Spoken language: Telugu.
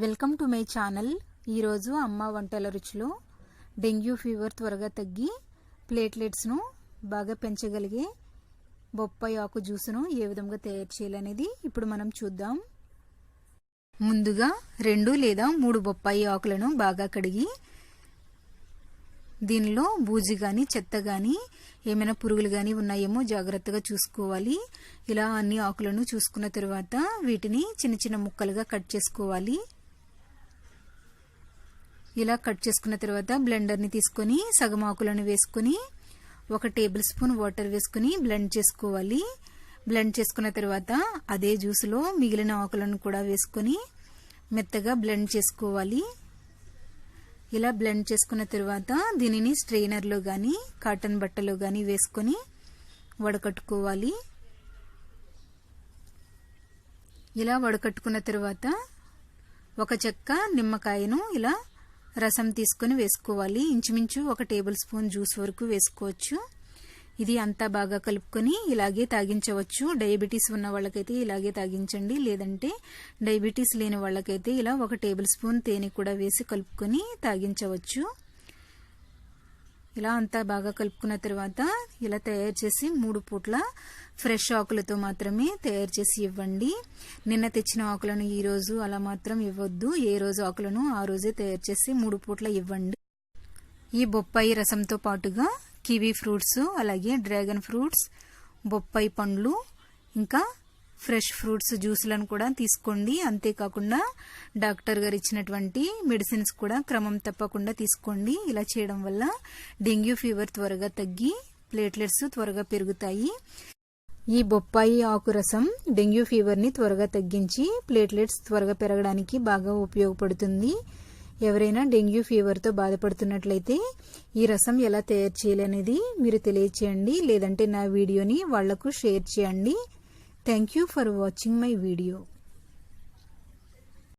Welcome to my channel. ఈరోజు అమ్మ వంటల రుచిలో డెంగ్యూ ఫీవర్ త్వరగా తగ్గి ప్లేట్లెట్స్ను బాగా పెంచగలిగే బొప్పాయి ఆకు జ్యూస్ను ఏ విధంగా తయారు చేయాలనేది ఇప్పుడు మనం చూద్దాం. ముందుగా 2 లేదా 3 బొప్పాయి ఆకులను బాగా కడిగి దీనిలో బూజు కానీ చెత్త కానీ ఏమైనా పురుగులు కానీ ఉన్నాయేమో జాగ్రత్తగా చూసుకోవాలి. ఇలా అన్ని ఆకులను చూసుకున్న తర్వాత వీటిని చిన్న చిన్న ముక్కలుగా కట్ చేసుకోవాలి. ఇలా కట్ చేసుకున్న తర్వాత బ్లెండర్ని తీసుకొని సగం ఆకులను వేసుకొని 1 టేబుల్ స్పూన్ వాటర్ వేసుకొని బ్లెండ్ చేసుకోవాలి. బ్లెండ్ చేసుకున్న తర్వాత అదే జ్యూస్లో మిగిలిన ఆకులను కూడా వేసుకొని మెత్తగా బ్లెండ్ చేసుకోవాలి. ఇలా బ్లెండ్ చేసుకున్న తర్వాత దీనిని స్ట్రెయినర్లో కానీ కాటన్ బట్టలో కానీ వేసుకొని వడకట్టుకోవాలి. ఇలా వడకట్టుకున్న తర్వాత ఒక చెక్క నిమ్మకాయను ఇలా రసం తీసుకొని వేసుకోవాలి. ఇంచుమించు 1 టేబుల్ స్పూన్ జ్యూస్ వరకు వేసుకోవచ్చు. ఇది అంతా బాగా కలుపుకొని ఇలాగే తాగించవచ్చు. డయాబెటీస్ ఉన్న వాళ్ళకైతే ఇలాగే తాగించండి, లేదంటే డయాబెటీస్ లేని వాళ్ళకైతే ఇలా 1 టేబుల్ స్పూన్ తేనె కూడా వేసి కలుపుకొని తాగించవచ్చు. ఇలా అంతా బాగా కలుపుకున్న తర్వాత ఇలా తయారు చేసి 3 పూట్ల ఫ్రెష్ ఆకులతో మాత్రమే తయారు చేసి ఇవ్వండి. నిన్న తెచ్చిన ఆకులను ఈ రోజు అలా మాత్రం ఇవ్వద్దు. ఏ రోజు ఆకులను ఆ రోజే తయారు చేసి 3 పూట్ల ఇవ్వండి. ఈ బొప్పాయి రసంతో పాటుగా కివీ ఫ్రూట్స్, అలాగే డ్రాగన్ ఫ్రూట్స్, బొప్పాయి పండ్లు, ఇంకా ఫ్రెష్ ఫ్రూట్స్ జ్యూస్లను కూడా తీసుకోండి. అంతేకాకుండా డాక్టర్ గారు ఇచ్చినటువంటి మెడిసిన్స్ కూడా క్రమం తప్పకుండా తీసుకోండి. ఇలా చేయడం వల్ల డెంగ్యూ ఫీవర్ త్వరగా తగ్గి ప్లేట్లెట్స్ త్వరగా పెరుగుతాయి. ఈ బొప్పాయి ఆకు రసం డెంగ్యూ ఫీవర్ని త్వరగా తగ్గించి ప్లేట్లెట్స్ త్వరగా పెరగడానికి బాగా ఉపయోగపడుతుంది. ఎవరైనా డెంగ్యూ ఫీవర్తో బాధపడుతున్నట్లయితే ఈ రసం ఎలా తయారు చేయాలనేది మీరు తెలియచేయండి, లేదంటే నా వీడియోని వాళ్లకు షేర్ చేయండి. Thank you for watching my video.